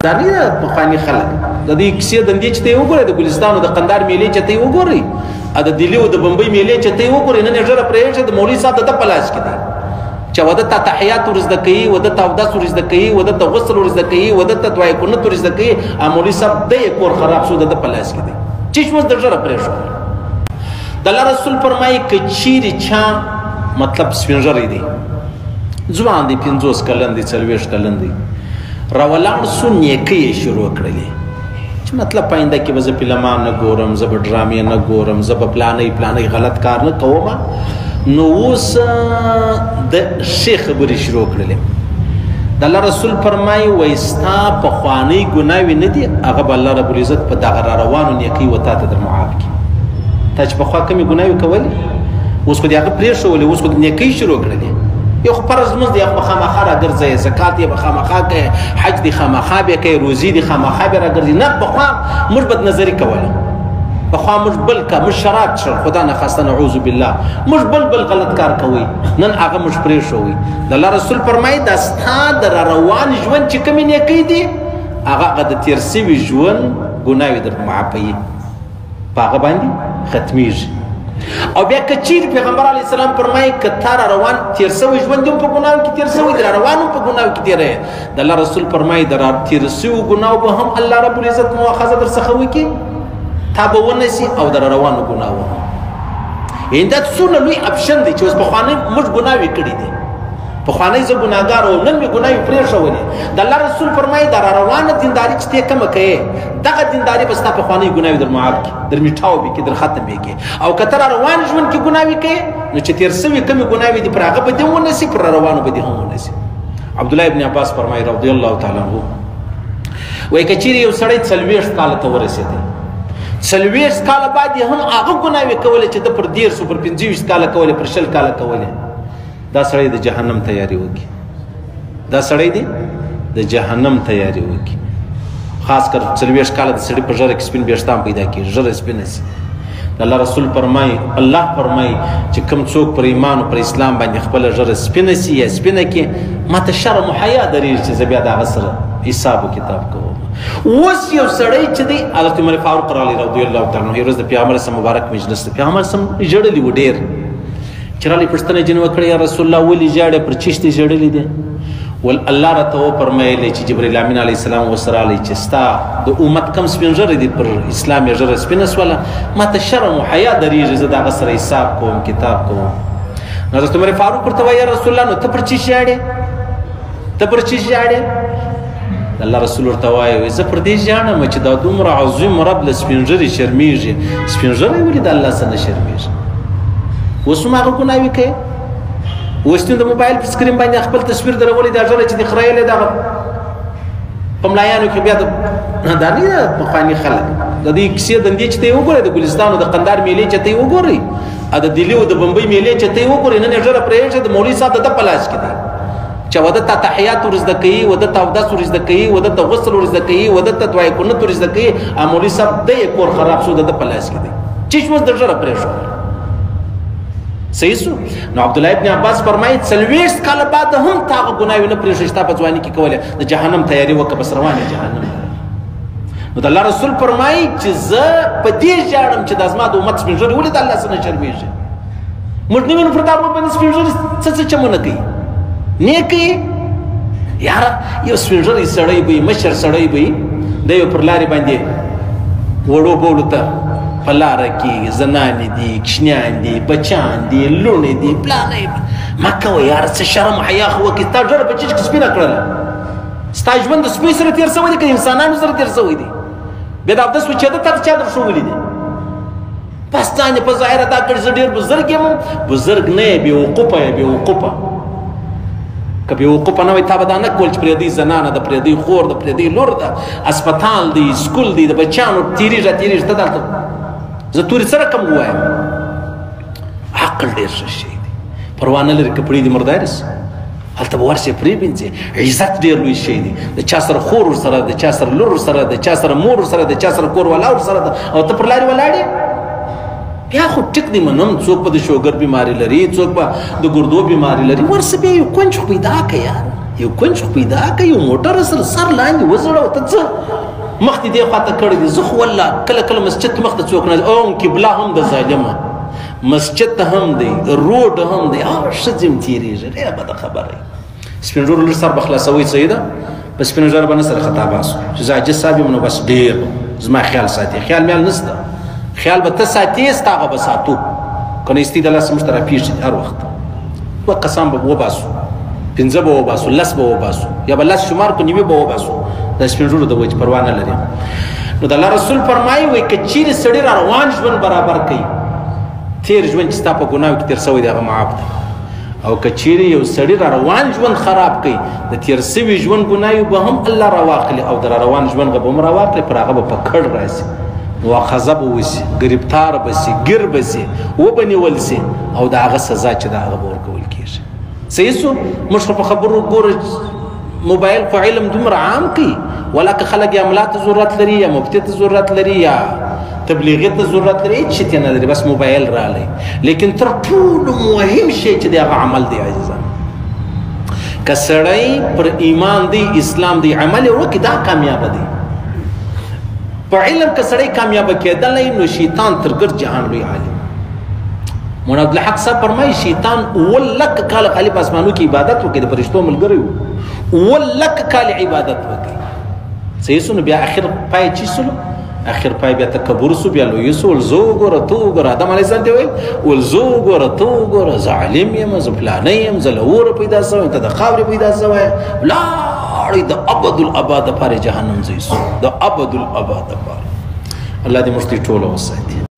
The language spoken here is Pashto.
دا نه ده پخواني خلک د دې کیسې دندې چې ته یې وګورئ د ګلستان او د قندهار میلې چې ته یې وګورئ د دلی او د بمبئی میلې چې ته یې وګورئ نن یې ژره پرېږده د مولوي صاحب د ده په لاس کې دی چې وده ته تحیات ورزده کوي وده ته اودس ورزده کوي وده ته غسل ورزده کوي وده ته دعای کنت ورزده کوي مولوي صاحب د یې کور خراب شو د ده په لاس کې دی چې اوس د ژره پرېښود د الله رسول فرمایي که چیرې چا مطلب سپین ږیری دی ځوان دی 50 کلن دی 40 کلن دی راولاړ سو نیکۍ یې شروع کړلې چې مطلب پاینده کې به زه فلمان نه ګورم زه به ډرامې نه ګورم زه به پلانۍ غلط کار نه کوم نو اوس د ښې خبرې شروع کړلې د الله رسول فرمایي وایي ستا پخوانۍ ګناوې نه دي هغه به الله رب العزت په دغه را روانو نیکۍ و تا ته در معاف کړي تا چې پخوا کمې ګناوې کولې اوس خو دې هغه پرېښولې اوس خو د نیکۍ شروع کړلې یو خو فرض لمونځ دی هغه به خامخا راګرځئ زکات یې به خامخا کوئ حج دی خامخا بیا کوئ روزي دی خامخا بیا راګرځي نه پخوا موږ بدنظري کوله پخوا موږ بل موږ شراب څښل خدا نخواسته نعوذ بالله موږ بل غلط کار کوئ نن هغه موږ پرېښوئ د الله رسول فرمایي دا ستا د را روان ژوند چې کومې نیکۍ دي هغه د تېر سوي ژوند ګناوې درته معافوي په هغه باندې ختمیږي او بیا که چیرې پیغمبر علیه السلام فرمایي که تا را روان تېر سوی ژوند هم په ګناو کې تېر سوی دی را روان هم په ګناو کې تېری د الله رسول فرمایي د را تېر سویو ګناو به هم الله رب العزت مؤاخذه در څخه وکړي تا به ونسي او د را روانو ګناو هم یعنې دا څومره لوی اپشن دی چې اوس پخوانۍ موږ ګناوې کړي دي پخوانۍ زه ګناهګار وم نن مې ګناوې پرېښولې د الله رسول فرمایي دا را روانه دینداري چې ته یې کمه کوې دغه دینداري به ستا پخوانۍ ګناوې در معاف کړي در میټاو به کړي در ختم به کړي او که ته را روان ژوند کې ګناوې کوې نو چې تېر سوي کمې ګناوې دي پر هغه به دې هم ونسي پر را روانو به دې هم ونسي عبدالله ابن عباس فرمایي رضی الله تعالی عنه وایي که چیرې یو سړی 40 کاله ته ورسېدی 40 کاله بعد یې هم هغه ګناوې کولې چې ده پر 10 پر 25 کاله کولې پر 20 کاله کولې دا سړی د جهنم تیاری وکړي دا سړی دی د جهنم تیاری وکړي خاص کر 40 کاله د سړي په ژره کې سپین ویښتان پیدا کېږي ژره سپینه شي الله رسول فرمایي الله فرمایي چې کوم څوک پر ایمان او پر اسلام باندې خپله ژره سپینه شي یا سپینه کړي ماته شرم او حیا درېږي چې زه بیا د هغه سره حساب و کتاب کوم اوس یو سړی چې دی حضرت عمر فاروق رضی الله تعالی عنه یو ورځ د پیغمبر سره مبارک مجلس د پیغمبر سره ژړلي و ډېر چې رالی پوښتنه ځینې وکړه یا رسول الله ولې ژاړې پر چیشتې ژړلي دی ول الله راته وفرمایلی چې جبریل امین علیه السلام ورسره راغلی چې ستا د امت کم سپین ږیرې دي پر اسلام یې ږیره سپینه شوله ماته شرم او حیا درېږي زه د هغه سره حساب کوم کتاب کوم نو حضرت عمر فاروق ورته وایي یا رسول الله نو ته پر چی ژاړې ته پر چی ژاړې الله رسول ورته وایي زه پر دې ژاړم چې دا دومره عظیم رب له سپین ږیرې شرمېږي سپین ږیری ولې د الله څخه نه شرمېږي اوس هم هغه ګناوې کوي اوس نو د موبایل په سکرین باندې خپل تصویر درولې دا ژره چې د خرایلې دغه په ملایانو کې بیا دا نه ده پخواني خلک د دې کیسې دندې چې ته یې وګورئ د ګلستان او د قندهار میلې چې ته یې وګورئ د دلی او د بمبئی میلې چې ته یې وګورئ نن یې ژره پرېږده د مولوي صاحب د ده په لاس کې دی چې وده ته تحیات ورزده کوي وده ته اودس ورزده کوي وده ته غسل ورزده کوي وده ته دعای کنت ورزده کوي مولوي صاحب د یې کور خراب شو د ده په لاس کې دی چې اوس د ژره پرېښود صحیح شو نو عبدالله ابن عباس فرمایي 40 کاله بعد هم تا هغه ګناوې نه پرېښودې ستا په ځواني کې کولې د جهنم تیاري وکړه بس روانې جهنم نو د الله رسول فرمایي چې زه په دې ژاړم چې دا زما د امت سپین ږیري ولې د الله څخه نه شرمېږي موږ نه وینو پر دا باندې سپین ږیري څه چمونه کوي نیک یاره یو سپین ږیری سړی به مشر سړی به د یو پر لارې باندې وړو بولو ته په لاره کې زنانې دي کشنیان دي بچیان دي لوڼې دي پلانې ما کوه یاره څه شرم حیا خو وکړي ستا ژړه په چیچ کې سپینه کړله ستا ژوند د سپیو سره تېر شوی دی که انسانانو سره تېر شوی دی بیا د اودس وچېده تا ته چا در ښوولي دي بس ځان یې په ظاهره دا کړي زه ډېر بزرګ یم بزرګ نه یې بېوقوفه یې بېوقوفه که بېوقوفه نه وای تا به دا نه کول چې پرېدی زنانه ده پرېدی خور ده پرېدی لور ده اسپتال دی سکول دی د بچیانو تېرېږه تېرېږه ته دلته زه تورې سره کم ووایم عقل ډېر ښه شی دی پروا نه لري که پرېږدي مردارې سي هلته به ورشې پرېمینځې عزت ډېر لوی شی دی د چا سره خور ورسره د چا سره لور ورسره د چا سره مور ورسره د چا سره کور والا ورسره ده او ته پر لارې ولاړې بیا خو ټیک دی منم څوک به د شوګر بیماري لري څوک به د ګردو بیماري لري ورسه بیا یو کونج خو پیدا کړه یاره یو کونج پیدا کړ یو موټر سر لاندې وزړه ته څه مخ دې خواته کړی دي زه خو والله کله کله مسجد مخ ته څوک نه او قبله هم د ظالمه مسجد هم دی روډ هم دی ښځې تېرېږي ډېره بده خبره سپین ږیرو لږ سر به خلاصوئ سیده په سپین ږیرو باندې سره خطا باسو چې زه عاجز صاحب یم نو بس ډېر زما خیال ساتي خیال میال نشته خیال به ته ساتې ستا هغه به ساتو که نه استي د لاسه موږ ته راپېښې هر وخت دوه کسان به وباسو 15 به وباسو 10 به وباسو یا به 10 شمار کو نیمه به وباسو د سپین ږیرو د وجې پروا نه لري نو د الله رسول فرمایي وایي که چیرې سړي را روان ژوند برابر کوي تېر ژوند چې ستا په ګناهو کې تېر سوی دی هغه معاف دی او که چیرې یو سړي را روان ژوند خراب کوي د تېر سوي ژوند ګناهو به هم الله راواخلي او د را روان ژوند به هم راواخلي پر هغه به په کړ راسي مؤاخذه به وسي ګرفتار به سي ګیر به سي وبنیول سي او د هغه سزا چې د هغه به ورکول کېږي صحیح سو موږ په خبرو ګوره موبایل په علم دومره عام کوي ولکه خلک یا ملا ته ضرورت لري یا مفتي ته ضرورت لري یا تبلیغي ته ضرورت لري هېڅ شي ته نه لري بس موبایل رالی لیکن تر ټولو مهم شی چې د هغه عمل دی عزیزان که سړی پر ایمان دی اسلام دی عمل یې وکړي دا کامیابه دی په علم که سړی کامیابه کېدلی نو شیطان تر ګرد جهان لوی عالم مولانا عبدالحق صاحب فرمایي شیطان 1,00,000 کاله خالي په اسمانو کې عبادت وکړي د فرشتو ملګری و 1,00,000 کاله عبادت وکړي صحیح سو نو بیا اخر پای چی سو اخر پای بیا تکبر سو بیا لوی سو ولزو ګوره تو ګوره آدم علیه السلام ته وایي ولزو ګوره تو ګوره زه عالم یم زه فلانی یم زه له اوره پیدا سوی ته د خاورې پیدا سوی لاړې د ابد الاباد دپاره جهنم ځی سو د ابد الاباد دپاره الله دې موږ ټوله وساتي